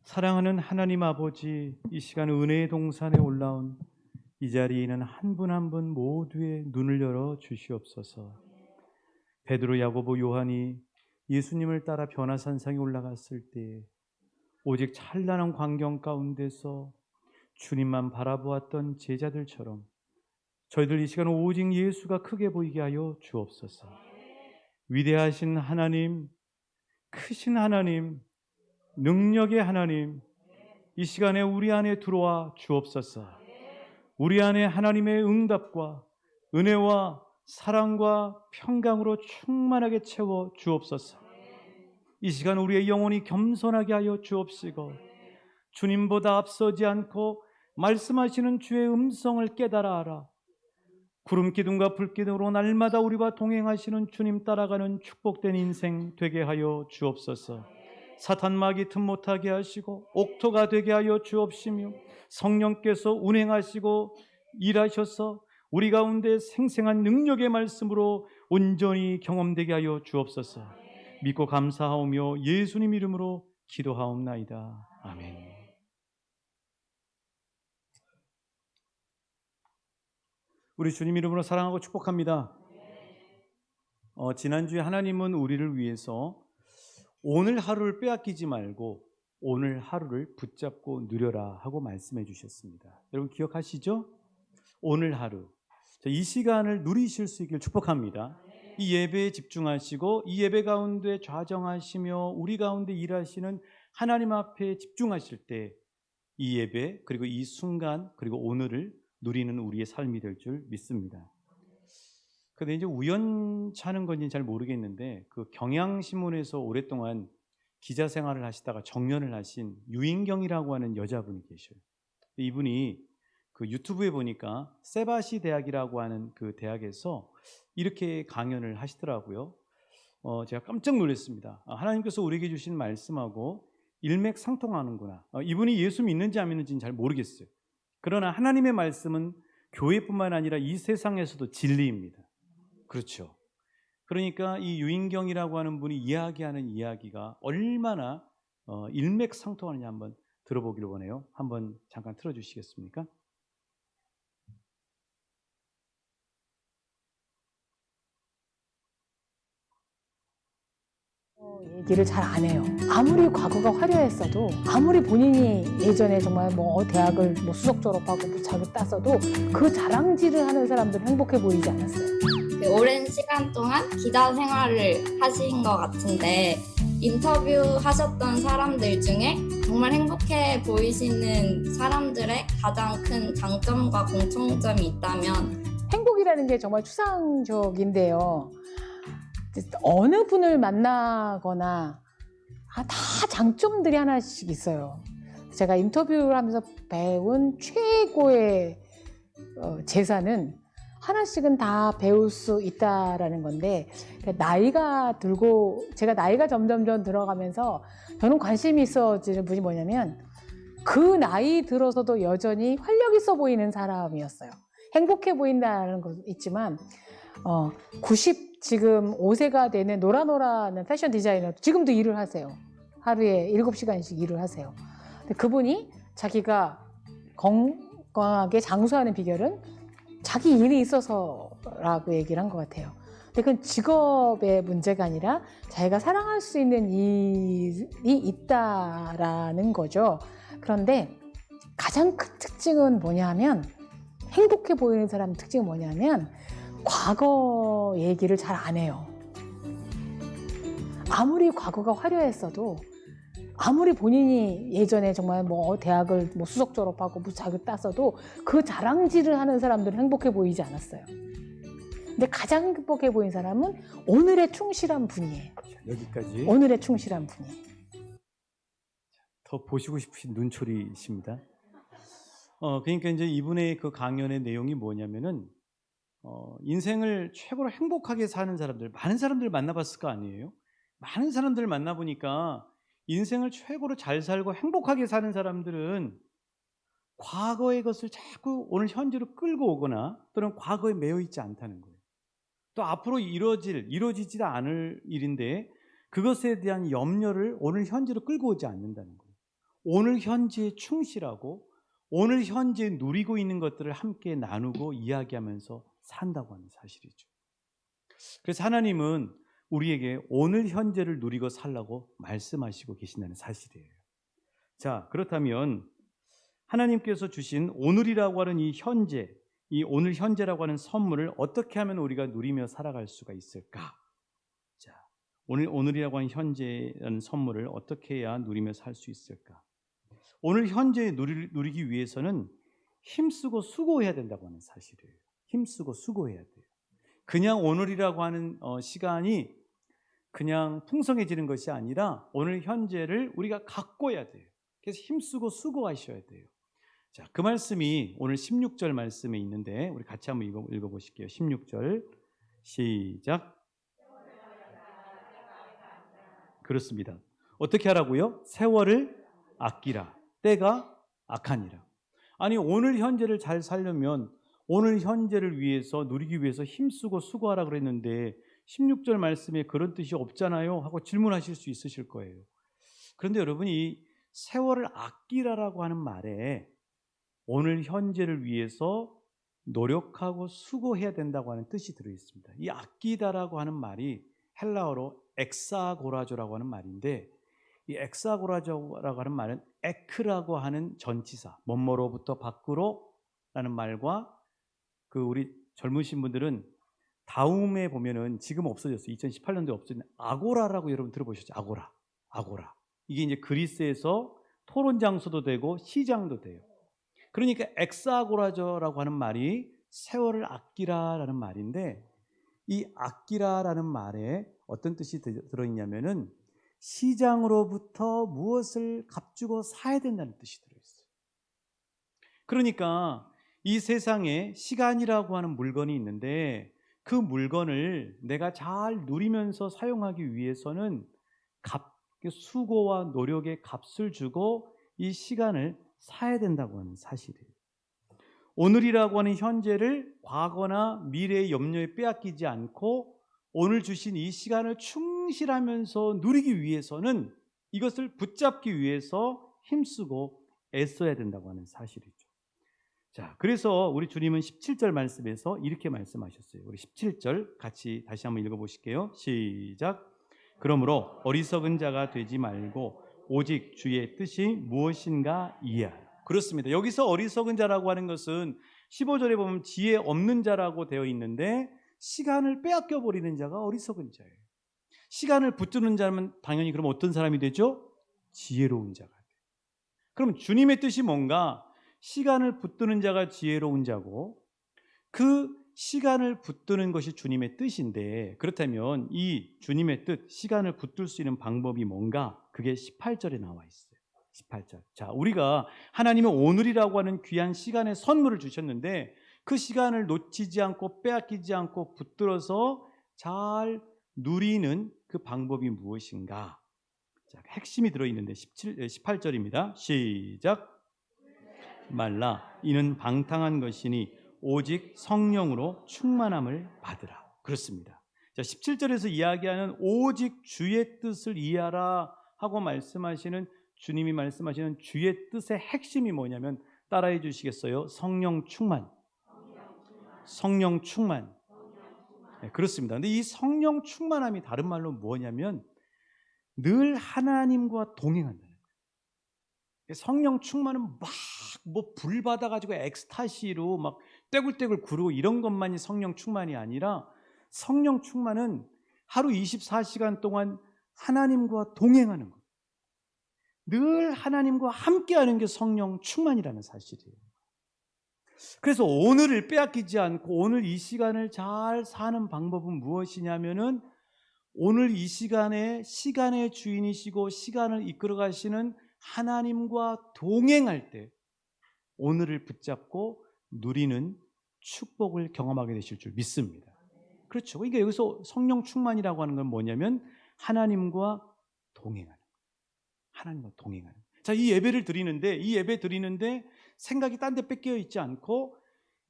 사랑하는 하나님 아버지, 이 시간 은혜의 동산에 올라온 이 자리에 있는 한 분 한 분 모두의 눈을 열어 주시옵소서. 베드로, 야고보, 요한이 예수님을 따라 변화산상에 올라갔을 때 오직 찬란한 광경 가운데서 주님만 바라보았던 제자들처럼 저희들 이 시간 오직 예수가 크게 보이게 하여 주옵소서. 위대하신 하나님, 크신 하나님, 능력의 하나님, 이 시간에 우리 안에 들어와 주옵소서. 우리 안에 하나님의 응답과 은혜와 사랑과 평강으로 충만하게 채워 주옵소서. 이 시간 우리의 영혼이 겸손하게 하여 주옵시고 주님보다 앞서지 않고 말씀하시는 주의 음성을 깨달아 알아 구름 기둥과 불 기둥으로 날마다 우리와 동행하시는 주님 따라가는 축복된 인생 되게 하여 주옵소서. 사탄 마귀 틈 못하게 하시고 옥토가 되게 하여 주옵시며 성령께서 운행하시고 일하셔서 우리 가운데 생생한 능력의 말씀으로 온전히 경험되게 하여 주옵소서. 믿고 감사하오며 예수님 이름으로 기도하옵나이다. 아멘. 우리 주님 이름으로 사랑하고 축복합니다. 지난주에 하나님은 우리를 위해서 오늘 하루를 빼앗기지 말고 오늘 하루를 붙잡고 누려라 하고 말씀해 주셨습니다. 여러분 기억하시죠? 오늘 하루. 이 시간을 누리실 수 있길 축복합니다. 이 예배에 집중하시고 이 예배 가운데 좌정하시며 우리 가운데 일하시는 하나님 앞에 집중하실 때 이 예배 그리고 이 순간 그리고 오늘을 누리는 우리의 삶이 될 줄 믿습니다. 근데 이제 우연찮은 건지 잘 모르겠는데 그 경향신문에서 오랫동안 기자 생활을 하시다가 정년을 하신 유인경이라고 하는 여자분이 계셔요. 이분이 그 유튜브에 보니까 세바시 대학이라고 하는 그 대학에서 이렇게 강연을 하시더라고요. 제가 깜짝 놀랐습니다. 하나님께서 우리에게 주신 말씀하고 일맥상통하는구나. 이분이 예수 믿는지 안 믿는지는 잘 모르겠어요. 그러나 하나님의 말씀은 교회뿐만 아니라 이 세상에서도 진리입니다. 그렇죠. 그러니까 이 유인경이라고 하는 분이 이야기하는 이야기가 얼마나 일맥상통하느냐 한번 들어보기를 원해요. 한번 잠깐 틀어주시겠습니까? 얘기를 잘 안 해요. 아무리 과거가 화려했어도 아무리 본인이 예전에 정말 대학을 수석 졸업하고 자격 땄어도 그 자랑질을 하는 사람들은 행복해 보이지 않았어요. 오랜 시간 동안 기자 생활을 하신 것 같은데 인터뷰하셨던 사람들 중에 정말 행복해 보이시는 사람들의 가장 큰 장점과 공통점이 있다면 행복이라는 게 정말 추상적인데요. 어느 분을 만나거나 다 장점들이 하나씩 있어요. 제가 인터뷰를 하면서 배운 최고의 재산은 하나씩은 다 배울 수 있다라는 건데, 나이가 들고 제가 나이가 점점점 들어가면서 저는 관심이 있어지는 분이 뭐냐면 그 나이 들어서도 여전히 활력 있어 보이는 사람이었어요. 행복해 보인다는 것도 있지만 지금 5세가 되는 노라노라는 패션 디자이너 지금도 일을 하세요. 하루에 7시간씩 일을 하세요. 근데 그분이 자기가 건강하게 장수하는 비결은 자기 일이 있어서라고 얘기를 한 것 같아요. 근데 그건 직업의 문제가 아니라 자기가 사랑할 수 있는 일이 있다라는 거죠. 그런데 가장 큰 특징은 뭐냐면, 행복해 보이는 사람 특징은 뭐냐면 과거 얘기를 잘 안 해요. 아무리 과거가 화려했어도 아무리 본인이 예전에 정말 대학을 수석 졸업하고 자격 땄어도 그 자랑질을 하는 사람들은 행복해 보이지 않았어요. 근데 가장 행복해 보이는 사람은 오늘에 충실한 분이에요. 여기까지. 오늘에 충실한 분이에요. 더 보시고 싶으신 눈초리십니다. 그러니까 이제 이분의 그 강연의 내용이 뭐냐면은 인생을 최고로 행복하게 사는 사람들, 많은 사람들 만나봤을 거 아니에요? 많은 사람들 만나보니까 인생을 최고로 잘 살고 행복하게 사는 사람들은 과거의 것을 자꾸 오늘 현재로 끌고 오거나 또는 과거에 매여 있지 않다는 거예요. 또 앞으로 이루어지지 않을 일인데 그것에 대한 염려를 오늘 현재로 끌고 오지 않는다는 거예요. 오늘 현재에 충실하고 오늘 현재 누리고 있는 것들을 함께 나누고 이야기하면서 산다고 하는 사실이죠. 그래서 하나님은 우리에게 오늘 현재를 누리고 살라고 말씀하시고 계신다는 사실이에요. 자, 그렇다면 하나님께서 주신 오늘이라고 하는 이 현재, 이 오늘 현재라고 하는 선물을 어떻게 하면 우리가 누리며 살아갈 수가 있을까? 자, 오늘이라고 하는 현재라는 선물을 어떻게 해야 누리며 살 수 있을까? 오늘 현재에 누리기 위해서는 힘쓰고 수고해야 된다고 하는 사실이에요. 힘쓰고 수고해야 돼요. 그냥 오늘이라고 하는 시간이 그냥 풍성해지는 것이 아니라 오늘 현재를 우리가 가꿔야 돼요. 그래서 힘쓰고 수고하셔야 돼요. 자, 그 말씀이 오늘 16절 말씀에 있는데 우리 같이 한번 읽어보실게요. 16절 시작. 그렇습니다. 어떻게 하라고요? 세월을 아끼라. 때가 악하니라. 아니, 오늘 현재를 잘 살려면 오늘 현재를 위해서 누리기 위해서 힘쓰고 수고하라 그랬는데 16절 말씀에 그런 뜻이 없잖아요 하고 질문하실 수 있으실 거예요. 그런데 여러분이 세월을 아끼라라고 하는 말에 오늘 현재를 위해서 노력하고 수고해야 된다고 하는 뜻이 들어있습니다. 이 아끼다라고 하는 말이 헬라어로 엑사고라조라고 하는 말인데 이 엑사고라조라고 하는 말은 에크라고 하는 전치사 뭐뭐로부터 밖으로 라는 말과 그 우리 젊으신 분들은 다음에 보면은 지금 없어졌어요. 2018년도에 없어진 아고라라고 여러분 들어보셨죠? 아고라. 이게 이제 그리스에서 토론 장소도 되고 시장도 돼요. 그러니까 엑사고라조라고 하는 말이 세월을 아끼라라는 말인데 이 아끼라라는 말에 어떤 뜻이 들어있냐면은 시장으로부터 무엇을 값주고 사야 된다는 뜻이 들어있어요. 그러니까 이 세상에 시간이라고 하는 물건이 있는데 그 물건을 내가 잘 누리면서 사용하기 위해서는 수고와 노력의 값을 주고 이 시간을 사야 된다고 하는 사실이에요. 오늘이라고 하는 현재를 과거나 미래의 염려에 빼앗기지 않고 오늘 주신 이 시간을 충실하면서 누리기 위해서는 이것을 붙잡기 위해서 힘쓰고 애써야 된다고 하는 사실이죠. 자, 그래서 우리 주님은 17절 말씀에서 이렇게 말씀하셨어요. 우리 17절 같이 다시 한번 읽어보실게요. 시작. 그러므로 어리석은 자가 되지 말고 오직 주의 뜻이 무엇인가 이해하라. 그렇습니다. 여기서 어리석은 자라고 하는 것은 15절에 보면 지혜 없는 자라고 되어 있는데 시간을 빼앗겨 버리는 자가 어리석은 자예요. 시간을 붙드는 자면 당연히 그럼 어떤 사람이 되죠? 지혜로운 자가 돼요. 그럼 주님의 뜻이 뭔가? 시간을 붙드는 자가 지혜로운 자고 그 시간을 붙드는 것이 주님의 뜻인데 그렇다면 이 주님의 뜻, 시간을 붙들 수 있는 방법이 뭔가? 그게 18절에 나와 있어요. 18절. 자, 우리가 하나님은 오늘이라고 하는 귀한 시간의 선물을 주셨는데 그 시간을 놓치지 않고 빼앗기지 않고 붙들어서 잘 누리는 그 방법이 무엇인가? 자, 핵심이 들어있는데 18절입니다. 시작. 말라. 이는 방탕한 것이니 오직 성령으로 충만함을 받으라. 그렇습니다. 자, 17절에서 이야기하는 오직 주의 뜻을 이해하라 하고 말씀하시는 주님이 말씀하시는 주의 뜻의 핵심이 뭐냐면 따라해 주시겠어요? 성령 충만. 성령 충만. 네, 그렇습니다. 근데 이 성령 충만함이 다른 말로 뭐냐면 늘 하나님과 동행한다는 거예요. 성령 충만은 막 뭐 불 받아가지고 엑스타시로 막 떼굴떼굴 구르고 이런 것만이 성령 충만이 아니라 성령 충만은 하루 24시간 동안 하나님과 동행하는 것. 늘 하나님과 함께하는 게 성령 충만이라는 사실이에요. 그래서 오늘을 빼앗기지 않고 오늘 이 시간을 잘 사는 방법은 무엇이냐면은 오늘 이 시간에 시간의 주인이시고 시간을 이끌어 가시는 하나님과 동행할 때 오늘을 붙잡고 누리는 축복을 경험하게 되실 줄 믿습니다. 그렇죠. 그러니까 여기서 성령 충만이라고 하는 건 뭐냐면 하나님과 동행하는 거예요. 하나님과 동행하는 거예요. 자, 이 예배를 드리는데 이 예배 드리는데 생각이 딴 데 뺏겨 있지 않고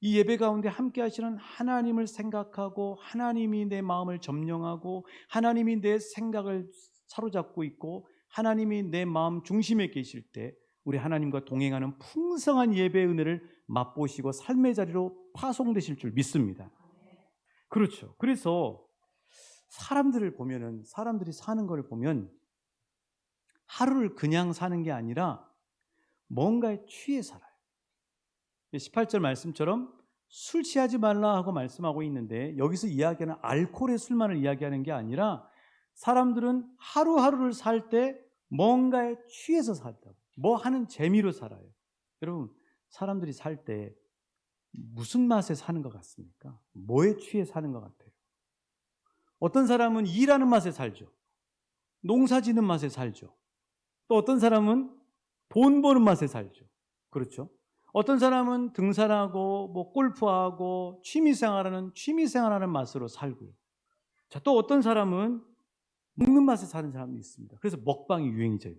이 예배 가운데 함께 하시는 하나님을 생각하고 하나님이 내 마음을 점령하고 하나님이 내 생각을 사로잡고 있고 하나님이 내 마음 중심에 계실 때 우리 하나님과 동행하는 풍성한 예배의 은혜를 맛보시고 삶의 자리로 파송되실 줄 믿습니다. 그렇죠. 그래서 사람들을 보면은, 사람들이 사는 걸 보면 하루를 그냥 사는 게 아니라 뭔가에 취해 살아요. 18절 말씀처럼 술 취하지 말라 하고 말씀하고 있는데, 여기서 이야기하는 알코올의 술만을 이야기하는 게 아니라 사람들은 하루하루를 살 때 뭔가에 취해서 살다고, 뭐 하는 재미로 살아요. 여러분, 사람들이 살 때 무슨 맛에 사는 것 같습니까? 뭐에 취해 사는 것 같아요? 어떤 사람은 일하는 맛에 살죠. 농사 짓는 맛에 살죠. 또 어떤 사람은 돈 버는 맛에 살죠. 그렇죠? 어떤 사람은 등산하고 뭐 골프하고 취미생활하는 맛으로 살고요. 자, 또 어떤 사람은 먹는 맛에 사는 사람도 있습니다. 그래서 먹방이 유행이죠.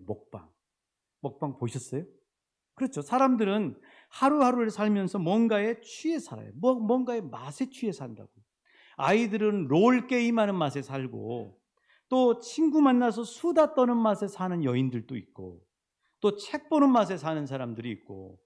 먹방 보셨어요? 그렇죠. 사람들은 하루하루를 살면서 뭔가에 취해 살아요. 뭔가의 맛에 취해 산다고. 아이들은 롤 게임하는 맛에 살고, 또 친구 만나서 수다 떠는 맛에 사는 여인들도 있고, 또 책 보는 맛에 사는 사람들이 있고,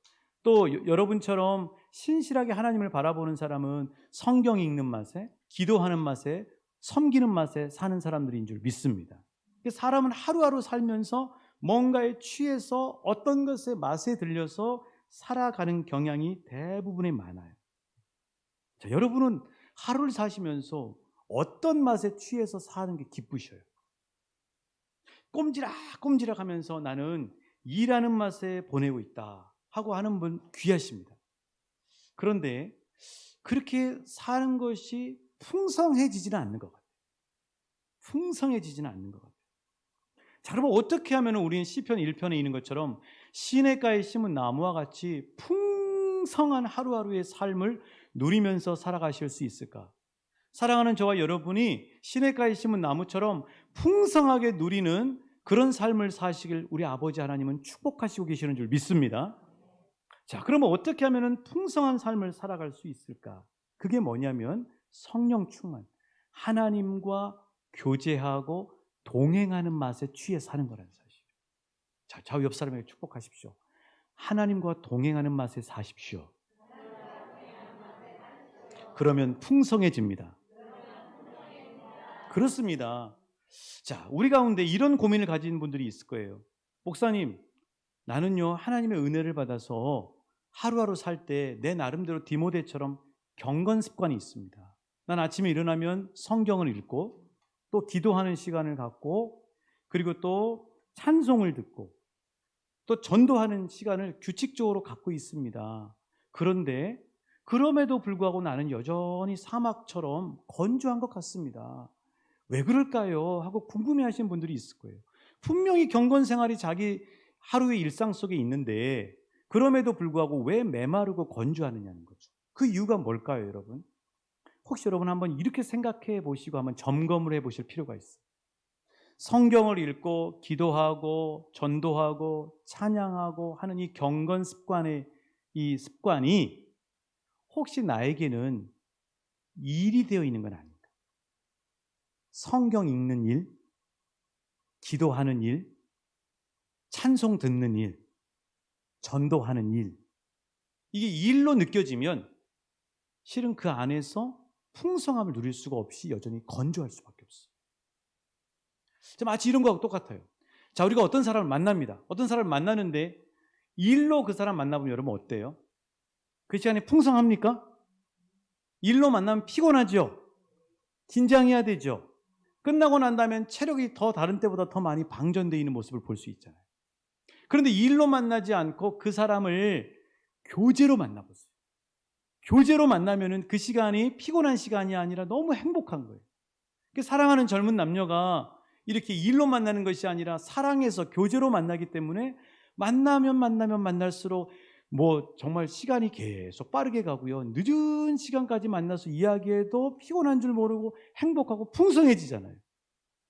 또 여러분처럼 신실하게 하나님을 바라보는 사람은 성경 읽는 맛에, 기도하는 맛에, 섬기는 맛에 사는 사람들인 줄 믿습니다. 사람은 하루하루 살면서 뭔가에 취해서 어떤 것의 맛에 들려서 살아가는 경향이 대부분에 많아요. 자, 여러분은 하루를 사시면서 어떤 맛에 취해서 사는 게 기쁘셔요? 꼼지락 하면서 나는 일하는 맛에 보내고 있다 하고 하는 분 귀하십니다. 그런데 그렇게 사는 것이 풍성해지지는 않는 것 같아요. 풍성해지지는 않는 것 같아요. 자, 여러분, 어떻게 하면 우리는 시편 1편에 있는 것처럼 시냇가에 심은 나무와 같이 풍성한 하루하루의 삶을 누리면서 살아가실 수 있을까? 사랑하는 저와 여러분이 시냇가에 심은 나무처럼 풍성하게 누리는 그런 삶을 사시길 우리 아버지 하나님은 축복하시고 계시는 줄 믿습니다. 자, 그러면 어떻게 하면 풍성한 삶을 살아갈 수 있을까? 그게 뭐냐면 성령 충만, 하나님과 교제하고 동행하는 맛에 취해 사는 거라는 사실이에요. 자, 좌우 옆 사람에게 축복하십시오. 하나님과 동행하는 맛에 사십시오. 그러면 풍성해집니다. 그렇습니다. 자, 우리 가운데 이런 고민을 가진 분들이 있을 거예요. 목사님, 나는요 하나님의 은혜를 받아서 하루하루 살 때 내 나름대로 디모데처럼 경건 습관이 있습니다. 난 아침에 일어나면 성경을 읽고, 또 기도하는 시간을 갖고, 그리고 또 찬송을 듣고, 또 전도하는 시간을 규칙적으로 갖고 있습니다. 그런데 그럼에도 불구하고 나는 여전히 사막처럼 건조한 것 같습니다. 왜 그럴까요? 하고 궁금해하시는 분들이 있을 거예요. 분명히 경건 생활이 자기 하루의 일상 속에 있는데 그럼에도 불구하고 왜 메마르고 건조하느냐는 거죠. 그 이유가 뭘까요, 여러분? 혹시 여러분 한번 이렇게 생각해 보시고 한번 점검을 해 보실 필요가 있어요. 성경을 읽고 기도하고 전도하고 찬양하고 하는 이 경건 습관의 이 습관이 혹시 나에게는 일이 되어 있는 건 아닌가? 성경 읽는 일, 기도하는 일, 찬송 듣는 일, 전도하는 일, 이게 일로 느껴지면 실은 그 안에서 풍성함을 누릴 수가 없이 여전히 건조할 수밖에 없어요. 마치 이런 거하고 똑같아요. 자, 우리가 어떤 사람을 만납니다. 어떤 사람을 만나는데 일로 그 사람 만나보면 여러분 어때요? 그 시간에 풍성합니까? 일로 만나면 피곤하죠? 긴장해야 되죠? 끝나고 난 다음엔 체력이 더 다른 때보다 더 많이 방전되어 있는 모습을 볼 수 있잖아요. 그런데 일로 만나지 않고 그 사람을 교제로 만나보세요. 교제로 만나면은 그 시간이 피곤한 시간이 아니라 너무 행복한 거예요. 사랑하는 젊은 남녀가 이렇게 일로 만나는 것이 아니라 사랑해서 교제로 만나기 때문에 만나면 만날수록 뭐 정말 시간이 계속 빠르게 가고요. 늦은 시간까지 만나서 이야기해도 피곤한 줄 모르고 행복하고 풍성해지잖아요.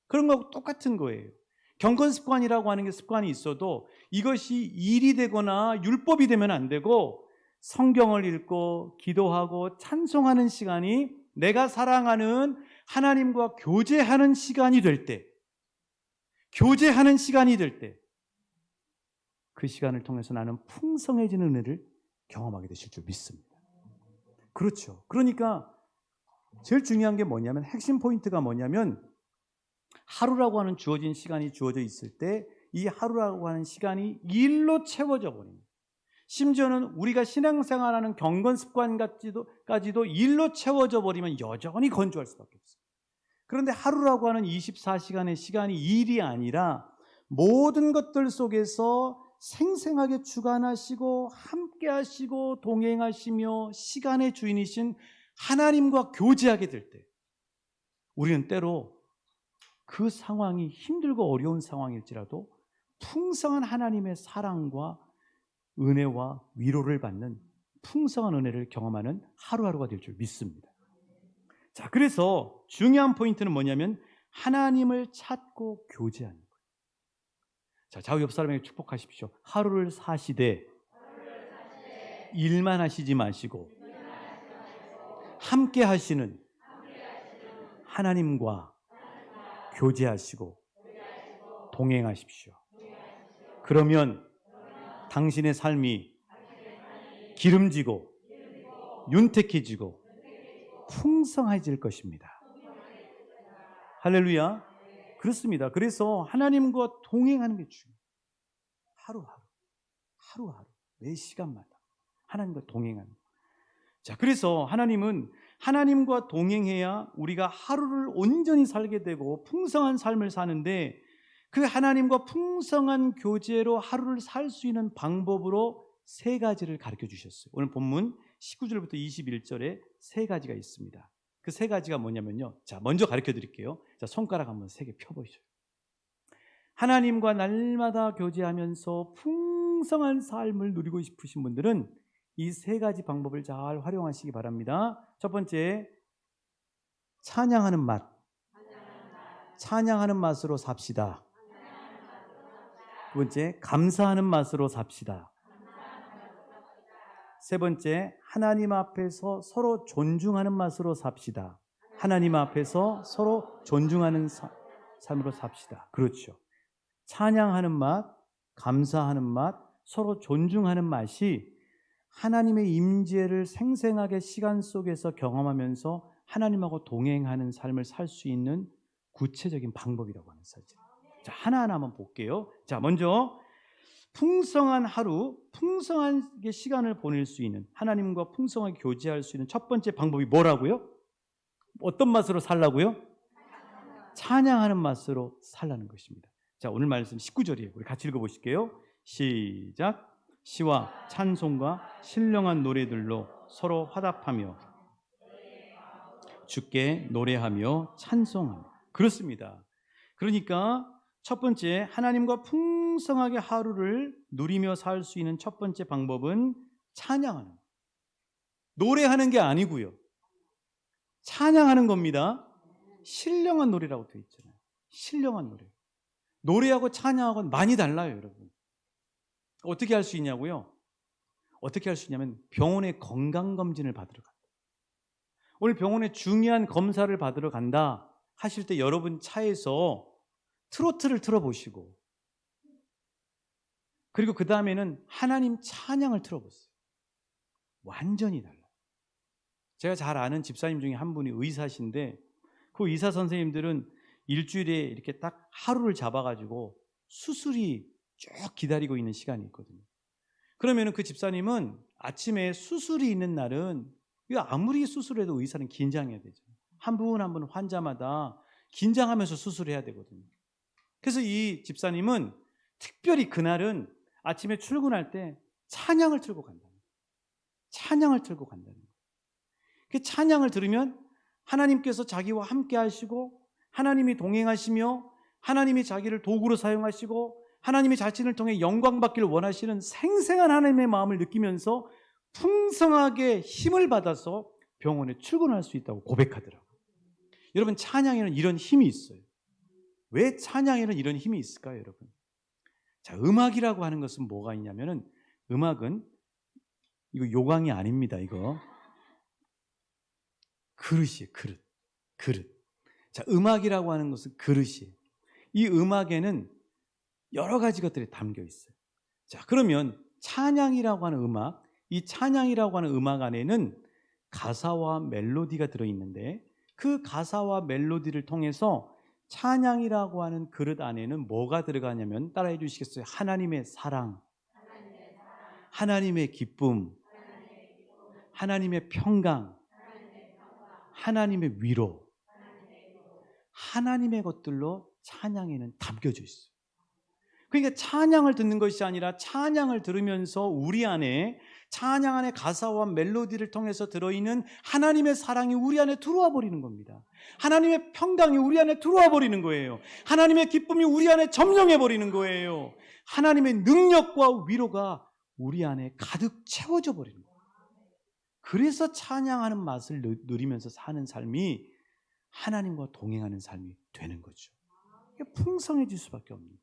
그런 거하고 똑같은 거예요. 경건 습관이라고 하는 게 습관이 있어도 이것이 일이 되거나 율법이 되면 안 되고, 성경을 읽고 기도하고 찬송하는 시간이 내가 사랑하는 하나님과 교제하는 시간이 될 때, 그 시간을 통해서 나는 풍성해지는 은혜를 경험하게 되실 줄 믿습니다. 그렇죠. 그러니까 제일 중요한 게 뭐냐면, 핵심 포인트가 뭐냐면, 하루라고 하는 주어진 시간이 주어져 있을 때 이 하루라고 하는 시간이 일로 채워져 버립니다. 심지어는 우리가 신앙생활하는 경건 습관까지도 일로 채워져 버리면 여전히 건조할 수밖에 없어요. 그런데 하루라고 하는 24시간의 시간이 일이 아니라 모든 것들 속에서 생생하게 주관하시고 함께 하시고 동행하시며 시간의 주인이신 하나님과 교제하게 될 때, 우리는 때로 그 상황이 힘들고 어려운 상황일지라도 풍성한 하나님의 사랑과 은혜와 위로를 받는 풍성한 은혜를 경험하는 하루하루가 될 줄 믿습니다. 자, 그래서 중요한 포인트는 뭐냐면 하나님을 찾고 교제하는 거예요. 자, 좌우 옆 사람에게 축복하십시오. 하루를 사시되 일만 하시지 마시고 함께 하시는 하나님과 교제하시고 동행하십시오. 그러면 당신의 삶이 기름지고 윤택해지고 풍성해질 것입니다. 할렐루야. 그렇습니다. 그래서 하나님과 동행하는 게 중요해요. 하루하루 매 시간마다 하나님과 동행하는 거예요. 자, 그래서 하나님은 하나님과 동행해야 우리가 하루를 온전히 살게 되고 풍성한 삶을 사는데, 그 하나님과 풍성한 교제로 하루를 살 수 있는 방법으로 세 가지를 가르쳐 주셨어요. 오늘 본문 19절부터 21절에 세 가지가 있습니다. 그 세 가지가 뭐냐면요. 자, 먼저 가르쳐 드릴게요. 자, 손가락 한번 세 개 펴보시죠. 하나님과 날마다 교제하면서 풍성한 삶을 누리고 싶으신 분들은 이 세 가지 방법을 잘 활용하시기 바랍니다. 첫 번째, 찬양하는 맛. 찬양하는 맛으로 삽시다. 두 번째, 감사하는 맛으로 삽시다. 세 번째, 하나님 앞에서 서로 존중하는 맛으로 삽시다. 하나님 앞에서 서로 존중하는 삶으로 삽시다. 그렇죠. 찬양하는 맛, 감사하는 맛, 서로 존중하는 맛이 하나님의 임재를 생생하게 시간 속에서 경험하면서 하나님하고 동행하는 삶을 살 수 있는 구체적인 방법이라고 하는 사실. 자, 하나하나 한번 볼게요. 자, 먼저 풍성한 하루, 풍성하게 시간을 보낼 수 있는, 하나님과 풍성하게 교제할 수 있는 첫 번째 방법이 뭐라고요? 어떤 맛으로 살라고요? 찬양하는 맛으로 살라는 것입니다. 자, 오늘 말씀 19절이에요. 우리 같이 읽어보실게요. 시작. 시와 찬송과 신령한 노래들로 서로 화답하며 주께 노래하며 찬송하며. 그렇습니다. 그러니까 첫 번째, 하나님과 풍성하게 하루를 누리며 살 수 있는 첫 번째 방법은 찬양하는, 노래하는 게 아니고요, 찬양하는 겁니다. 신령한 노래라고 되어 있잖아요. 신령한 노래. 노래하고 찬양하고는 많이 달라요, 여러분. 어떻게 할 수 있냐고요? 어떻게 할 수 있냐면 병원에 건강검진을 받으러 간다. 오늘 병원에 중요한 검사를 받으러 간다 하실 때 여러분 차에서 트로트를 틀어보시고, 그리고 그 다음에는 하나님 찬양을 틀어보세요. 완전히 달라요. 제가 잘 아는 집사님 중에 한 분이 의사신데, 그 의사 선생님들은 일주일에 이렇게 딱 하루를 잡아가지고 수술이 쭉 기다리고 있는 시간이 있거든요. 그러면 그 집사님은 아침에 수술이 있는 날은, 아무리 수술해도 의사는 긴장해야 되죠. 한 분 한 분 환자마다 긴장하면서 수술해야 되거든요. 그래서 이 집사님은 특별히 그날은 아침에 출근할 때 찬양을 틀고 간다는 거예요. 찬양을 틀고 간다는 거예요. 그 찬양을 들으면 하나님께서 자기와 함께 하시고, 하나님이 동행하시며, 하나님이 자기를 도구로 사용하시고, 하나님이 자신을 통해 영광 받기를 원하시는 생생한 하나님의 마음을 느끼면서 풍성하게 힘을 받아서 병원에 출근할 수 있다고 고백하더라고요. 여러분, 찬양에는 이런 힘이 있어요. 왜 찬양에는 이런 힘이 있을까요, 여러분? 자, 음악이라고 하는 것은 뭐가 있냐면은, 음악은 이거 요강이 아닙니다. 이거 그릇이에요. 그릇. 자, 음악이라고 하는 것은 그릇이에요. 이 음악에는 여러 가지 것들이 담겨 있어요. 자, 그러면 찬양이라고 하는 음악, 이 찬양이라고 하는 음악 안에는 가사와 멜로디가 들어있는데 그 가사와 멜로디를 통해서 찬양이라고 하는 그릇 안에는 뭐가 들어가냐면 따라해 주시겠어요? 하나님의 사랑, 하나님의 기쁨, 하나님의 평강, 하나님의 위로, 하나님의 것들로 찬양에는 담겨져 있어요. 그러니까 찬양을 듣는 것이 아니라 찬양을 들으면서 우리 안에 찬양 안에 가사와 멜로디를 통해서 들어있는 하나님의 사랑이 우리 안에 들어와 버리는 겁니다. 하나님의 평강이 우리 안에 들어와 버리는 거예요. 하나님의 기쁨이 우리 안에 점령해 버리는 거예요. 하나님의 능력과 위로가 우리 안에 가득 채워져 버리는 거예요. 그래서 찬양하는 맛을 누리면서 사는 삶이 하나님과 동행하는 삶이 되는 거죠. 풍성해질 수밖에 없는 거예요.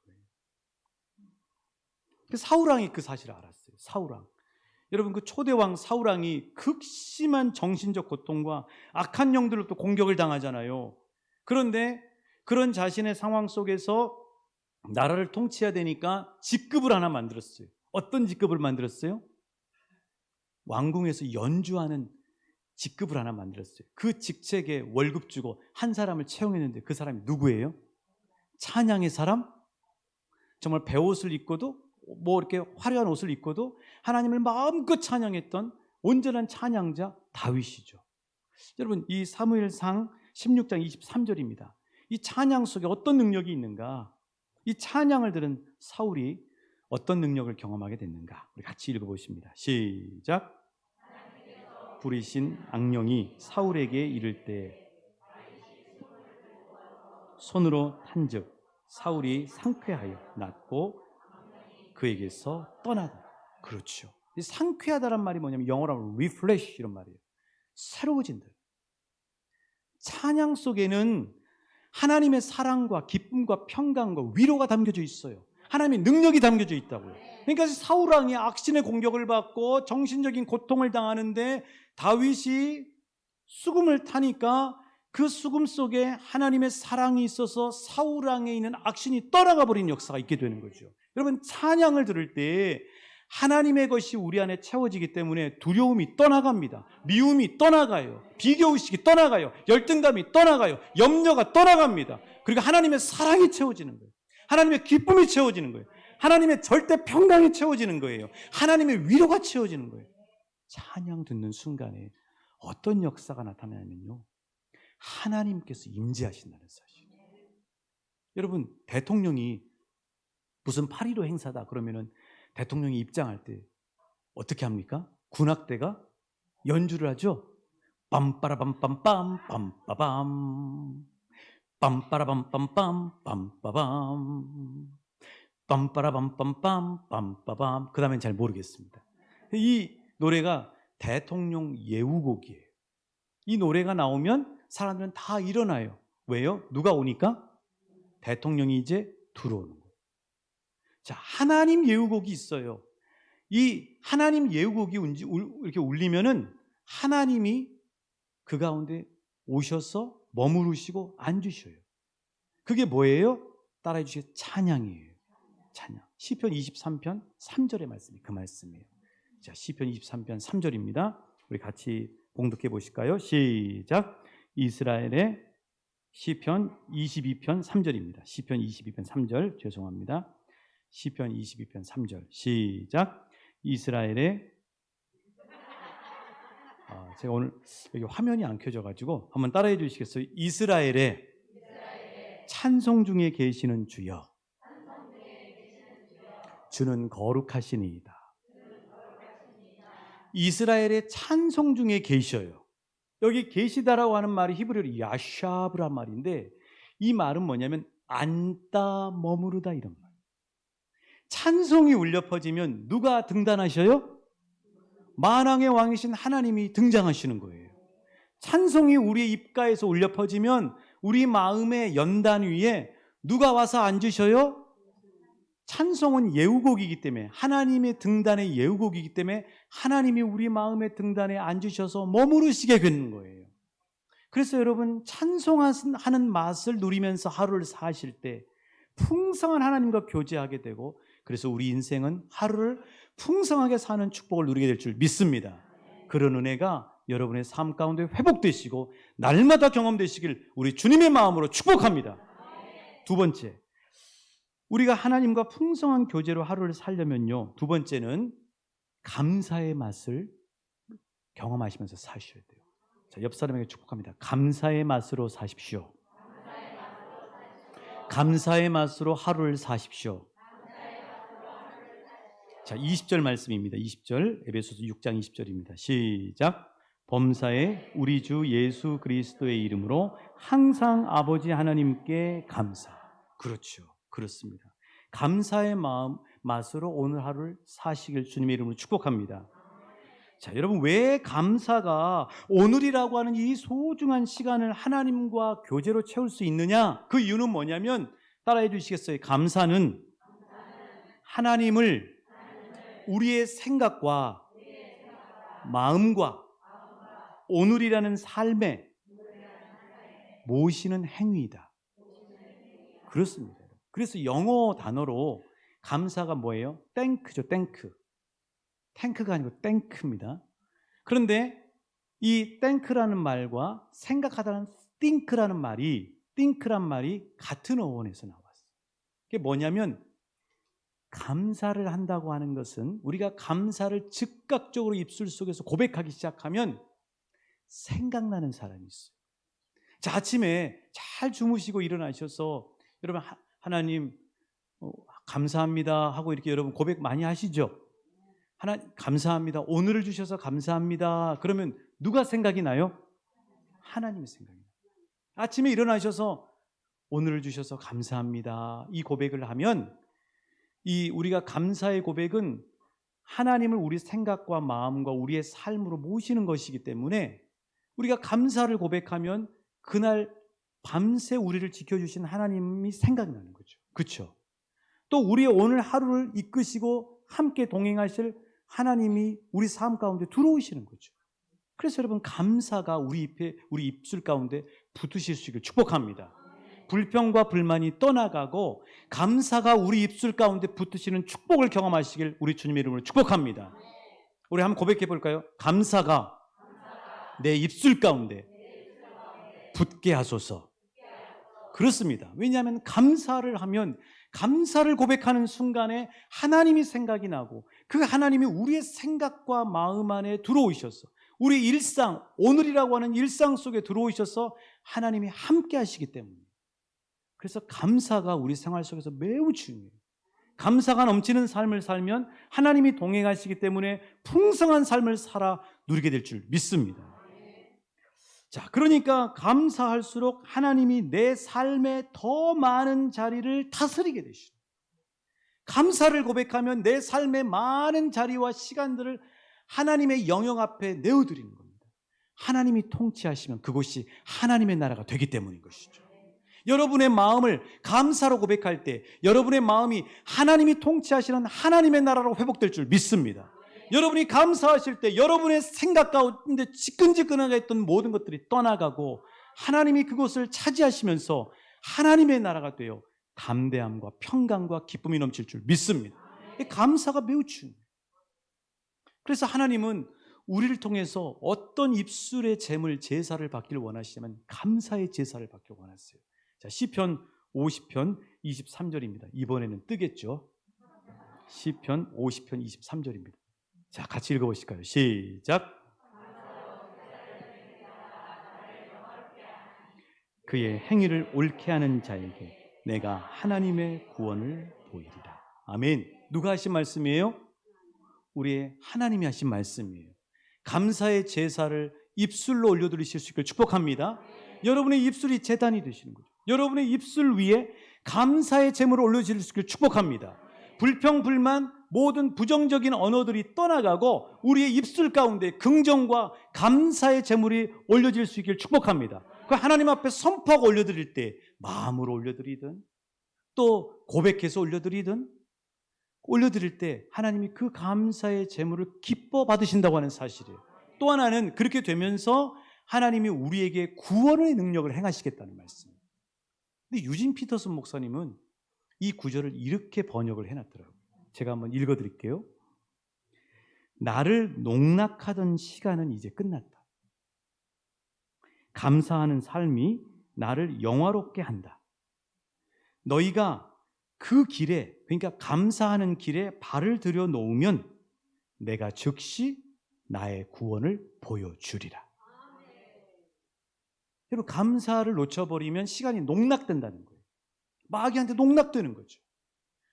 사울왕이 그 사실을 알았어요. 사울왕. 여러분, 그 초대왕 사울왕이 극심한 정신적 고통과 악한 영들로부터 공격을 당하잖아요. 그런데 그런 자신의 상황 속에서 나라를 통치해야 되니까 직급을 하나 만들었어요. 어떤 직급을 만들었어요? 왕궁에서 연주하는 직급을 하나 만들었어요. 그 직책에 월급 주고 한 사람을 채용했는데 그 사람이 누구예요? 찬양의 사람? 정말 배옷을 입고도 이렇게 화려한 옷을 입고도 하나님을 마음껏 찬양했던 온전한 찬양자 다윗이죠. 여러분, 이 사무엘상 16장 23절입니다. 이 찬양 속에 어떤 능력이 있는가? 이 찬양을 들은 사울이 어떤 능력을 경험하게 됐는가? 우리 같이 읽어보십니다. 시작. 부리신 악령이 사울에게 이를 때 손으로 탄즉 사울이 상쾌하여 낫고 그에게서 떠나다. 그렇죠. 이 상쾌하다란 말이 뭐냐면 영어로 하면 refresh 이런 말이에요. 새로워진다. 찬양 속에는 하나님의 사랑과 기쁨과 평강과 위로가 담겨져 있어요. 하나님의 능력이 담겨져 있다고요. 그러니까 사울 왕이 악신의 공격을 받고 정신적인 고통을 당하는데 다윗이 수금을 타니까 그 수금 속에 하나님의 사랑이 있어서 사울 왕에 있는 악신이 떠나가 버린 역사가 있게 되는 거죠. 여러분, 찬양을 들을 때 하나님의 것이 우리 안에 채워지기 때문에 두려움이 떠나갑니다. 미움이 떠나가요. 비교의식이 떠나가요. 열등감이 떠나가요. 염려가 떠나갑니다. 그리고 하나님의 사랑이 채워지는 거예요. 하나님의 기쁨이 채워지는 거예요. 하나님의 절대 평강이 채워지는 거예요. 하나님의 위로가 채워지는 거예요. 찬양 듣는 순간에 어떤 역사가 나타나냐면요, 하나님께서 임재하신다는 사실이에요. 여러분, 대통령이 무슨 8.15 행사다 그러면은 대통령이 입장할 때 어떻게 합니까? 군악대가 연주를 하죠. 빰빠라밤빰빰 빰빠밤 빰빠라밤빰빰 빰빠밤 빰빠라밤빰빰 빰빠밤. 그 다음엔 잘 모르겠습니다. 이 노래가 대통령 예우곡이에요. 이 노래가 나오면 사람들은 다 일어나요. 왜요? 누가 오니까? 대통령이 이제 들어오는 거예요. 자, 하나님 예우곡이 있어요. 이 하나님 예우곡이 이렇게 울리면은 하나님이 그 가운데 오셔서 머무르시고 앉으셔요. 그게 뭐예요? 따라해 주시겠어요? 찬양이에요. 찬양. 시편 23편 3절의 말씀이 그 말씀이에요. 자, 시편 23편 3절입니다. 우리 같이 봉독해 보실까요? 시작. 이스라엘의 시편 22편 3절입니다. 시편 22편 3절, 죄송합니다. 시편 22편 3절 시작. 이스라엘의 제가 오늘 여기 화면이 안 켜져가지고 한번 따라해 주시겠어요? 이스라엘의 찬송 중에 계시는 주여, 주는 거룩하시니이다. 이스라엘의 찬송 중에 계셔요. 여기 계시다라고 하는 말이 히브리어로 야샤브란 말인데 이 말은 뭐냐면 앉다 머무르다 이런 말. 찬송이 울려 퍼지면 누가 등단하셔요? 만왕의 왕이신 하나님이 등장하시는 거예요. 찬송이 우리의 입가에서 울려 퍼지면 우리 마음의 연단 위에 누가 와서 앉으셔요? 찬송은 예우곡이기 때문에, 하나님의 등단의 예우곡이기 때문에 하나님이 우리 마음의 등단에 앉으셔서 머무르시게 되는 거예요. 그래서 여러분, 찬송하는 맛을 누리면서 하루를 사실 때 풍성한 하나님과 교제하게 되고 그래서 우리 인생은 하루를 풍성하게 사는 축복을 누리게 될 줄 믿습니다. 그런 은혜가 여러분의 삶 가운데 회복되시고 날마다 경험되시길 우리 주님의 마음으로 축복합니다. 두 번째, 우리가 하나님과 풍성한 교제로 하루를 살려면요, 두 번째는 감사의 맛을 경험하시면서 사셔야 돼요. 자, 옆 사람에게 축복합니다. 감사의 맛으로 사십시오. 감사의 맛으로 하루를 사십시오. 자, 20절 말씀입니다. 20절, 에베소서 6장 20절입니다. 시작. 범사에 우리 주 예수 그리스도의 이름으로 항상 아버지 하나님께 감사. 그렇죠. 그렇습니다. 감사의 맛으로 오늘 하루를 사시길 주님의 이름으로 축복합니다. 자, 여러분, 왜 감사가 오늘이라고 하는 이 소중한 시간을 하나님과 교제로 채울 수 있느냐? 그 이유는 뭐냐면, 따라해 주시겠어요? 감사는 하나님을 우리의 생각과 마음과 오늘이라는 삶에 모시는 행위이다. 그렇습니다. 그래서 영어 단어로 감사가 뭐예요? 땡크죠, 땡크. 탱크가 아니고 땡크입니다. 그런데 이 땡크라는 말과 생각하다는 띵크란 말이 같은 어원에서 나왔어요. 그게 뭐냐면, 감사를 한다고 하는 것은 우리가 감사를 즉각적으로 입술 속에서 고백하기 시작하면 생각나는 사람이 있어요. 자, 아침에 잘 주무시고 일어나셔서 여러분, 하나님 감사합니다 하고 이렇게 여러분 고백 많이 하시죠? 하나님 감사합니다. 오늘을 주셔서 감사합니다. 그러면 누가 생각이 나요? 하나님의 생각이 나요. 아침에 일어나셔서 오늘을 주셔서 감사합니다. 이 고백을 하면 이 우리가 감사의 고백은 하나님을 우리 생각과 마음과 우리의 삶으로 모시는 것이기 때문에 우리가 감사를 고백하면 그날 밤새 우리를 지켜주신 하나님이 생각이 나는 거죠. 그렇죠? 또 우리의 오늘 하루를 이끄시고 함께 동행하실 하나님이 우리 삶 가운데 들어오시는 거죠. 그래서 여러분, 감사가 우리 입술 가운데 붙으실 수 있기를 축복합니다. 불평과 불만이 떠나가고 감사가 우리 입술 가운데 붙으시는 축복을 경험하시길 우리 주님의 이름으로 축복합니다. 우리 한번 고백해 볼까요? 감사가 내 입술 가운데 붙게 하소서. 그렇습니다. 왜냐하면 감사를 하면, 감사를 고백하는 순간에 하나님이 생각이 나고 그 하나님이 우리의 생각과 마음 안에 들어오셔서 우리 일상, 오늘이라고 하는 일상 속에 들어오셔서 하나님이 함께 하시기 때문에, 그래서 감사가 우리 생활 속에서 매우 중요해요. 감사가 넘치는 삶을 살면 하나님이 동행하시기 때문에 풍성한 삶을 살아 누리게 될 줄 믿습니다. 자, 그러니까 감사할수록 하나님이 내 삶에 더 많은 자리를 다스리게 되시죠. 감사를 고백하면 내 삶의 많은 자리와 시간들을 하나님의 영역 앞에 내어드리는 겁니다. 하나님이 통치하시면 그곳이 하나님의 나라가 되기 때문인 것이죠. 여러분의 마음을 감사로 고백할 때 여러분의 마음이 하나님이 통치하시는 하나님의 나라로 회복될 줄 믿습니다. 여러분이 감사하실 때 여러분의 생각 가운데 지끈지끈하게 했던 모든 것들이 떠나가고 하나님이 그것을 차지하시면서 하나님의 나라가 되어 담대함과 평강과 기쁨이 넘칠 줄 믿습니다. 감사가 매우 중요해요. 그래서 하나님은 우리를 통해서 어떤 입술의 제물, 제사를 받기를 원하시냐면 감사의 제사를 받기를 원하세요. 자, 시편 50편 23절입니다. 이번에는 뜨겠죠? 시편 50편 23절입니다. 자, 같이 읽어보실까요? 시작. 그의 행위를 옳게 하는 자에게 내가 하나님의 구원을 보이리라. 아멘. 누가 하신 말씀이에요? 우리의 하나님이 하신 말씀이에요. 감사의 제사를 입술로 올려드리실 수 있기를 축복합니다. 여러분의 입술이 제단이 되시는 거죠. 여러분의 입술 위에 감사의 제물을 올려드릴 수 있기를 축복합니다. 불평, 불만, 모든 부정적인 언어들이 떠나가고 우리의 입술 가운데 긍정과 감사의 제물이 올려질 수 있기를 축복합니다. 그 하나님 앞에 선포하고 올려드릴 때 마음으로 올려드리든 또 고백해서 올려드릴 때 하나님이 그 감사의 제물을 기뻐 받으신다고 하는 사실이에요. 또 하나는 그렇게 되면서 하나님이 우리에게 구원의 능력을 행하시겠다는 말씀입니다. 근데 유진 피터슨 목사님은 이 구절을 이렇게 번역을 해놨더라고요. 제가 한번 읽어드릴게요. 나를 농락하던 시간은 이제 끝났다. 감사하는 삶이 나를 영화롭게 한다. 너희가 그 길에, 그러니까 감사하는 길에 발을 들여 놓으면 내가 즉시 나의 구원을 보여주리라. 여러분, 감사를 놓쳐버리면 시간이 농락된다는 거예요. 마귀한테 농락되는 거죠.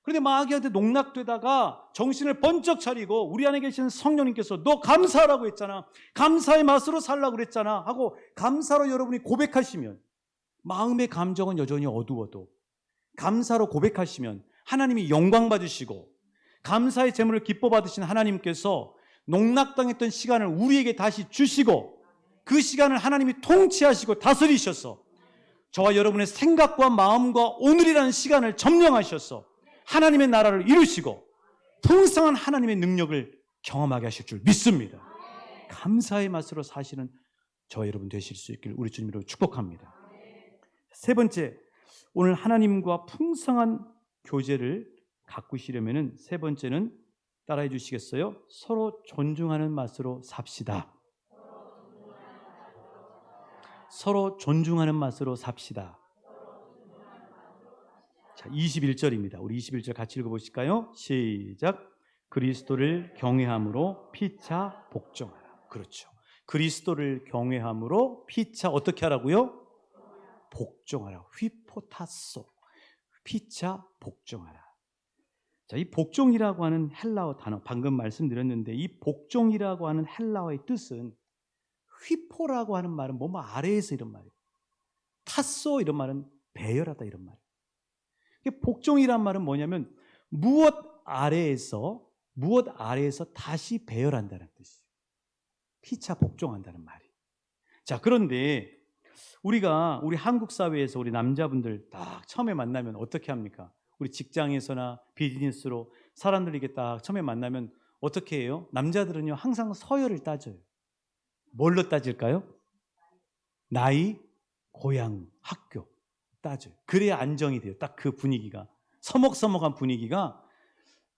그런데 마귀한테 농락되다가 정신을 번쩍 차리고 우리 안에 계시는 성령님께서 너 감사하라고 했잖아, 감사의 맛으로 살라고 그랬잖아 하고 감사로 여러분이 고백하시면, 마음의 감정은 여전히 어두워도 감사로 고백하시면 하나님이 영광 받으시고 감사의 제물을 기뻐 받으신 하나님께서 농락당했던 시간을 우리에게 다시 주시고 그 시간을 하나님이 통치하시고 다스리셔서 저와 여러분의 생각과 마음과 오늘이라는 시간을 점령하셔서 하나님의 나라를 이루시고 풍성한 하나님의 능력을 경험하게 하실 줄 믿습니다. 감사의 맛으로 사시는 저와 여러분 되실 수 있기를 우리 주님으로 축복합니다. 세 번째, 오늘 하나님과 풍성한 교제를 가꾸시려면 세 번째는 따라해 주시겠어요? 서로 존중하는 맛으로 삽시다. 서로 존중하는 맛으로 삽시다. 자, 21절입니다. 우리 21절 같이 읽어보실까요? 시작. 그리스도를 경외함으로 피차 복종하라. 그렇죠. 그리스도를 경외함으로 피차 어떻게 하라고요? 복종하라. 휘포타소. 피차 복종하라. 자, 이 복종이라고 하는 헬라어 단어 방금 말씀드렸는데, 이 복종이라고 하는 헬라어의 뜻은 휘포라고 하는 말은 뭐뭐 아래에서 이런 말이에요. 타소 이런 말은 배열하다 이런 말이에요. 복종이란 말은 뭐냐면 무엇 아래에서 다시 배열한다는 뜻이에요. 피차 복종한다는 말이에요. 자, 그런데 우리 한국 사회에서 우리 남자분들 딱 처음에 만나면 어떻게 합니까? 우리 직장에서나 비즈니스로 사람들이 이렇게 딱 처음에 만나면 어떻게 해요? 남자들은요 항상 서열을 따져요. 뭘로 따질까요? 나이, 고향, 학교 따져요. 그래야 안정이 돼요. 딱 그 분위기가, 서먹서먹한 분위기가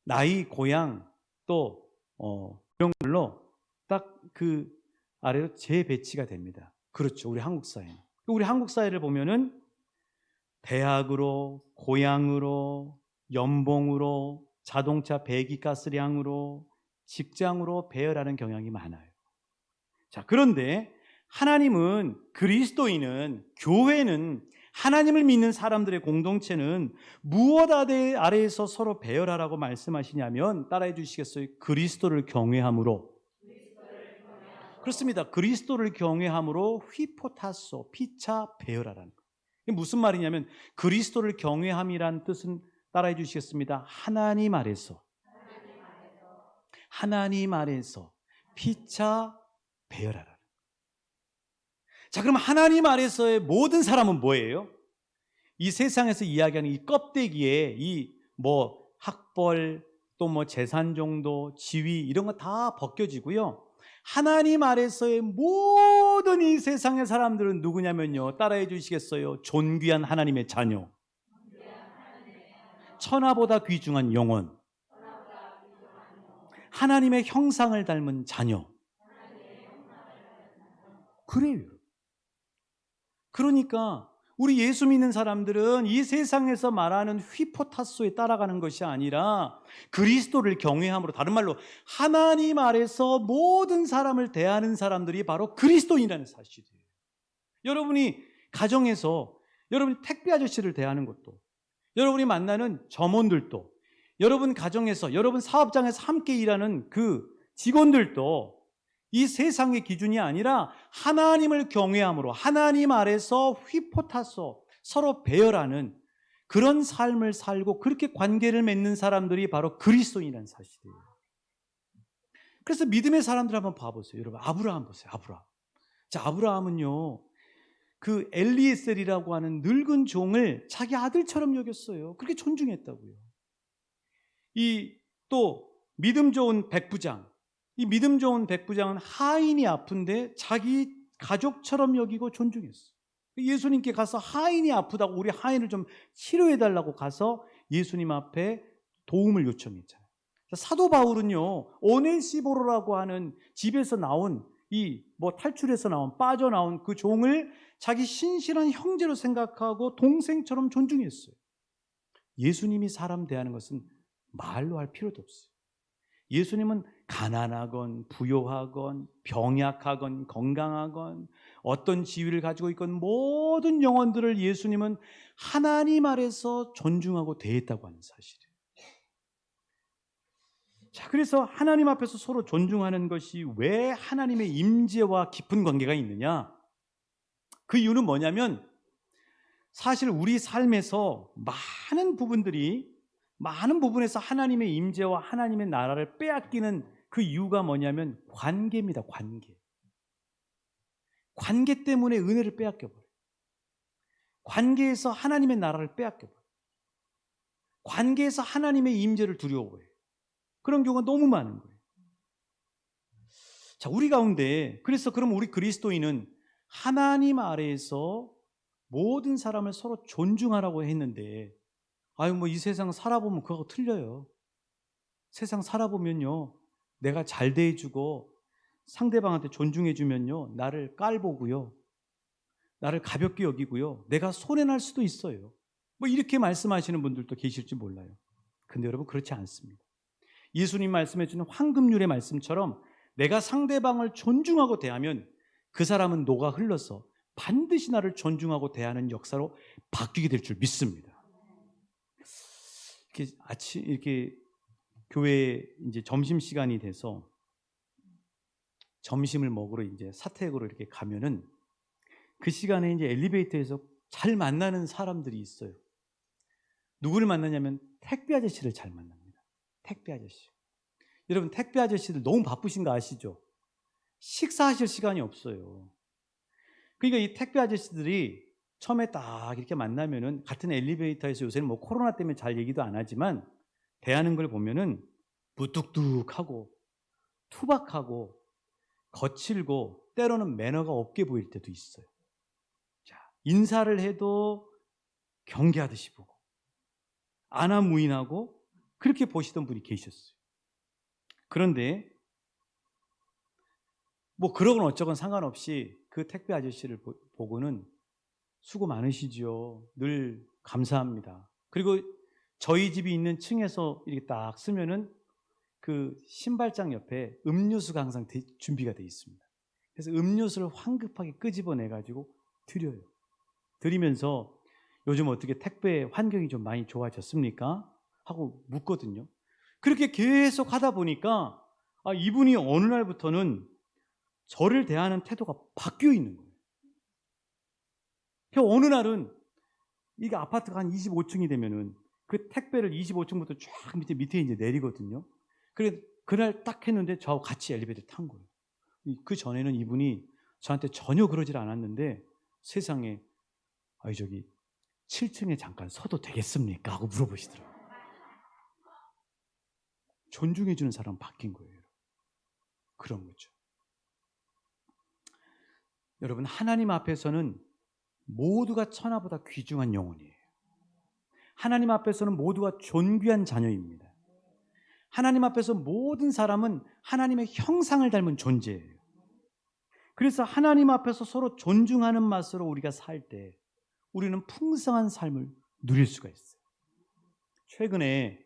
나이, 고향 또 이런 걸로 딱 그 아래로 재배치가 됩니다. 그렇죠. 우리 한국 사회는. 우리 한국 사회를 보면은 대학으로, 고향으로, 연봉으로, 자동차 배기가스량으로, 직장으로 배열하는 경향이 많아요. 자, 그런데 하나님은, 그리스도인은, 교회는, 하나님을 믿는 사람들의 공동체는 무엇 아래에서 서로 배열하라고 말씀하시냐면, 따라해 주시겠어요? 그리스도를 경외함으로. 그렇습니다. 그리스도를 경외함으로 휘포타소, 피차 배열하라는 거예요. 이게 무슨 말이냐면, 그리스도를 경외함이란 뜻은 따라해 주시겠습니다? 하나님 아래서 피차 배열하라. 자, 그럼 하나님 아래서의 모든 사람은 뭐예요? 이 세상에서 이야기하는 이 껍데기에 이 학벌 또 재산 정도, 지위 이런 거 다 벗겨지고요. 하나님 아래서의 모든 이 세상의 사람들은 누구냐면요. 따라해 주시겠어요? 존귀한 하나님의 자녀. 천하보다 귀중한 영혼. 하나님의 형상을 닮은 자녀. 그래요. 그러니까 우리 예수 믿는 사람들은 이 세상에서 말하는 휘포타소에 따라가는 것이 아니라 그리스도를 경외함으로, 다른 말로 하나님 아래서 모든 사람을 대하는 사람들이 바로 그리스도인이라는 사실이에요. 여러분이 가정에서 여러분이 택배 아저씨를 대하는 것도, 여러분이 만나는 점원들도, 여러분 가정에서, 여러분 사업장에서 함께 일하는 그 직원들도 이 세상의 기준이 아니라 하나님을 경외함으로 하나님 아래서 휘포타소, 서로 배열하는 그런 삶을 살고 그렇게 관계를 맺는 사람들이 바로 그리스도인이라는 사실이에요. 그래서 믿음의 사람들 한번 봐보세요. 여러분, 아브라함 보세요. 자, 아브라함은요 그 엘리에셀이라고 하는 늙은 종을 자기 아들처럼 여겼어요. 그렇게 존중했다고요. 또 믿음 좋은 백부장, 이 믿음 좋은 백부장은 하인이 아픈데 자기 가족처럼 여기고 존중했어요. 예수님께 가서 하인이 아프다고 우리 하인을 좀 치료해달라고 가서 예수님 앞에 도움을 요청했잖아요. 사도 바울은요, 오네시보로라고 하는 집에서 나온 탈출해서 빠져나온 그 종을 자기 신실한 형제로 생각하고 동생처럼 존중했어요. 예수님이 사람 대하는 것은 말로 할 필요도 없어요. 예수님은 가난하건 부요하건 병약하건 건강하건 어떤 지위를 가지고 있건 모든 영혼들을 예수님은 하나님 아래서 존중하고 대했다고 하는 사실이에요. 자, 그래서 하나님 앞에서 서로 존중하는 것이 왜 하나님의 임재와 깊은 관계가 있느냐? 그 이유는 뭐냐면 사실 우리 삶에서 많은 부분에서 하나님의 임재와 하나님의 나라를 빼앗기는 그 이유가 뭐냐면 관계입니다. 관계 때문에 은혜를 빼앗겨버려요. 관계에서 하나님의 나라를 빼앗겨버려요. 관계에서 하나님의 임재를 두려워해요. 그런 경우가 너무 많은 거예요. 자, 우리 가운데 그럼 우리 그리스도인은 하나님 아래에서 모든 사람을 서로 존중하라고 했는데 이 세상 살아보면 그거하고 틀려요. 세상 살아보면요, 내가 잘 대해주고 상대방한테 존중해주면요, 나를 깔보고요, 나를 가볍게 여기고요, 내가 손해날 수도 있어요. 이렇게 말씀하시는 분들도 계실지 몰라요. 근데 여러분, 그렇지 않습니다. 예수님 말씀해주는 황금률의 말씀처럼 내가 상대방을 존중하고 대하면 그 사람은 녹아 흘러서 반드시 나를 존중하고 대하는 역사로 바뀌게 될 줄 믿습니다. 이렇게 교회에 이제 점심 시간이 돼서 점심을 먹으러 이제 사택으로 이렇게 가면은 그 시간에 이제 엘리베이터에서 잘 만나는 사람들이 있어요. 누구를 만나냐면 택배 아저씨를 잘 만납니다. 택배 아저씨. 여러분, 택배 아저씨들 너무 바쁘신 거 아시죠? 식사하실 시간이 없어요. 그러니까 이 택배 아저씨들이 처음에 딱 이렇게 만나면은 같은 엘리베이터에서 요새는 코로나 때문에 잘 얘기도 안 하지만 대하는 걸 보면은 무뚝뚝하고 투박하고 거칠고 때로는 매너가 없게 보일 때도 있어요. 자, 인사를 해도 경계하듯이 보고 안하무인하고 그렇게 보시던 분이 계셨어요. 그런데 그러건 어쩌건 상관없이 그 택배 아저씨를 보고는 수고 많으시죠. 늘 감사합니다. 그리고 저희 집이 있는 층에서 이렇게 딱 쓰면은 그 신발장 옆에 음료수가 항상 준비가 되어 있습니다. 그래서 음료수를 황급하게 끄집어내가지고 드려요. 드리면서 요즘 어떻게 택배 환경이 좀 많이 좋아졌습니까? 하고 묻거든요. 그렇게 계속 하다 보니까 이분이 어느 날부터는 저를 대하는 태도가 바뀌어 있는 거예요. 어느 날은 이게 아파트가 한 25층이 되면은 그 택배를 25층부터 쫙 밑에 이제 내리거든요. 그래 그날 딱 했는데 저하고 같이 엘리베이터 탄 거예요. 그 전에는 이분이 저한테 전혀 그러질 않았는데 세상에 저기 7층에 잠깐 서도 되겠습니까? 하고 물어보시더라고요. 존중해주는 사람 바뀐 거예요. 그런 거죠. 여러분, 하나님 앞에서는 모두가 천하보다 귀중한 영혼이에요. 하나님 앞에서는 모두가 존귀한 자녀입니다. 하나님 앞에서 모든 사람은 하나님의 형상을 닮은 존재예요. 그래서 하나님 앞에서 서로 존중하는 맛으로 우리가 살 때 우리는 풍성한 삶을 누릴 수가 있어요. 최근에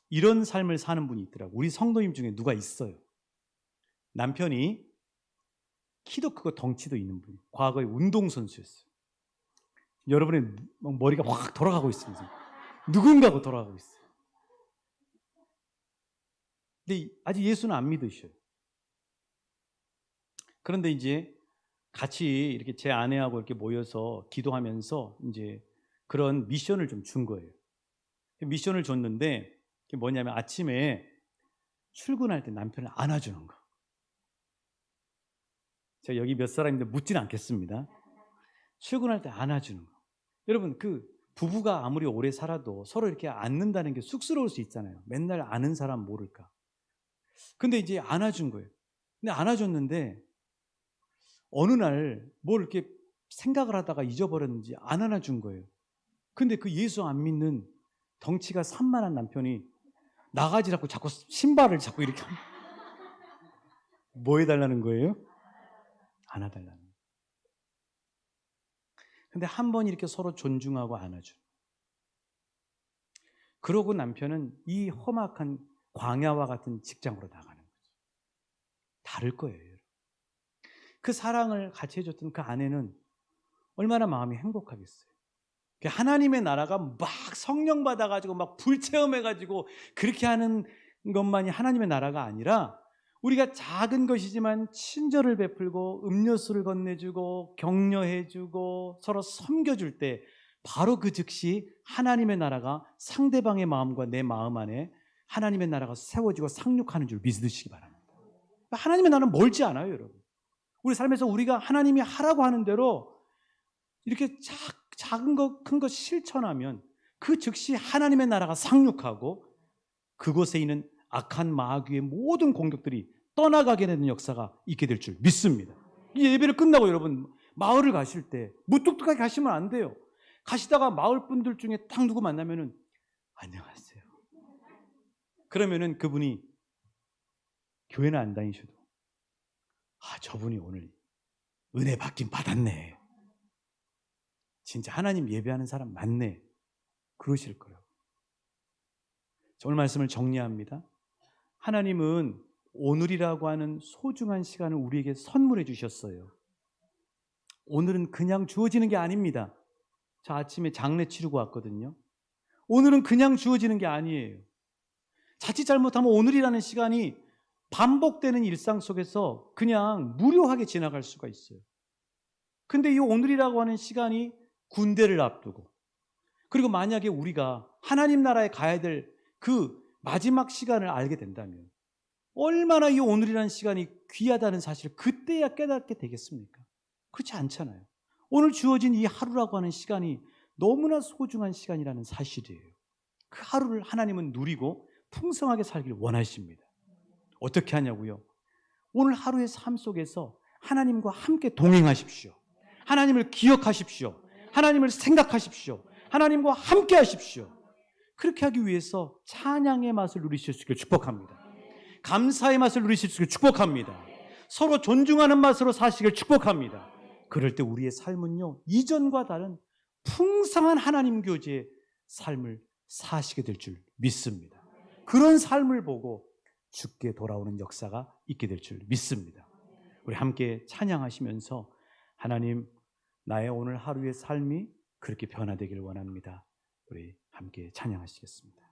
이런 삶을 사는 분이 있더라고요. 우리 성도님 중에 누가 있어요. 남편이 키도 크고 덩치도 있는 분이 과거에 운동선수였어요. 여러분의 머리가 확 돌아가고 있습니다. 누군가고 돌아가고 있어요. 근데 아직 예수는 안 믿으셔요. 그런데 이제 같이 이렇게 제 아내하고 이렇게 모여서 기도하면서 이제 그런 미션을 좀 준 거예요. 미션을 줬는데 그게 뭐냐면 아침에 출근할 때 남편을 안아주는 거. 제가 여기 몇 사람인데 묻지는 않겠습니다. 출근할 때 안아주는 거. 여러분, 그 부부가 아무리 오래 살아도 서로 이렇게 안는다는 게 쑥스러울 수 있잖아요. 맨날 아는 사람 모를까. 근데 이제 안아준 거예요. 근데 안아줬는데 어느 날 뭘 이렇게 생각을 하다가 잊어버렸는지 안 안아준 거예요. 근데 그 예수 안 믿는 덩치가 산만한 남편이 나가지라고 자꾸 신발을 자꾸 이렇게 뭐 해달라는 거예요? 안아달라는 거예요. 근데 한 번 이렇게 서로 존중하고 안아주는. 그러고 남편은 이 험악한 광야와 같은 직장으로 나가는 거죠. 다를 거예요. 그 사랑을 같이 해줬던 그 아내는 얼마나 마음이 행복하겠어요. 하나님의 나라가 막 성령 받아가지고 막 불체험해가지고 그렇게 하는 것만이 하나님의 나라가 아니라 우리가 작은 것이지만 친절을 베풀고 음료수를 건네주고 격려해주고 서로 섬겨줄 때 바로 그 즉시 하나님의 나라가 상대방의 마음과 내 마음 안에 하나님의 나라가 세워지고 상륙하는 줄 믿으시기 바랍니다. 하나님의 나라는 멀지 않아요, 여러분. 우리 삶에서 우리가 하나님이 하라고 하는 대로 이렇게 작은 것, 큰 것 실천하면 그 즉시 하나님의 나라가 상륙하고 그곳에 있는 악한 마귀의 모든 공격들이 떠나가게 되는 역사가 있게 될 줄 믿습니다. 이 예배를 끝나고 여러분 마을을 가실 때 무뚝뚝하게 가시면 안 돼요. 가시다가 마을 분들 중에 딱 누구 만나면은 안녕하세요. 그러면은 그분이 교회는 안 다니셔도 저분이 오늘 은혜 받긴 받았네. 진짜 하나님 예배하는 사람 맞네. 그러실 거예요. 오늘 말씀을 정리합니다. 하나님은 오늘이라고 하는 소중한 시간을 우리에게 선물해 주셨어요. 오늘은 그냥 주어지는 게 아닙니다. 저 아침에 장례 치르고 왔거든요. 오늘은 그냥 주어지는 게 아니에요. 자칫 잘못하면 오늘이라는 시간이 반복되는 일상 속에서 그냥 무료하게 지나갈 수가 있어요. 근데 이 오늘이라고 하는 시간이 군대를 앞두고 그리고 만약에 우리가 하나님 나라에 가야 될 그 마지막 시간을 알게 된다면 얼마나 이 오늘이라는 시간이 귀하다는 사실을 그때야 깨닫게 되겠습니까? 그렇지 않잖아요. 오늘 주어진 이 하루라고 하는 시간이 너무나 소중한 시간이라는 사실이에요. 그 하루를 하나님은 누리고 풍성하게 살기를 원하십니다. 어떻게 하냐고요? 오늘 하루의 삶 속에서 하나님과 함께 동행하십시오. 하나님을 기억하십시오. 하나님을 생각하십시오. 하나님과 함께 하십시오. 그렇게 하기 위해서 찬양의 맛을 누리실 수 있기를 축복합니다. 감사의 맛을 누리실 수 있기를 축복합니다. 서로 존중하는 맛으로 사시기를 축복합니다. 그럴 때 우리의 삶은요, 이전과 다른 풍성한 하나님 교제의 삶을 사시게 될 줄 믿습니다. 그런 삶을 보고 주께 돌아오는 역사가 있게 될 줄 믿습니다. 우리 함께 찬양하시면서 하나님, 나의 오늘 하루의 삶이 그렇게 변화되기를 원합니다. 우리 함께 찬양하시겠습니다.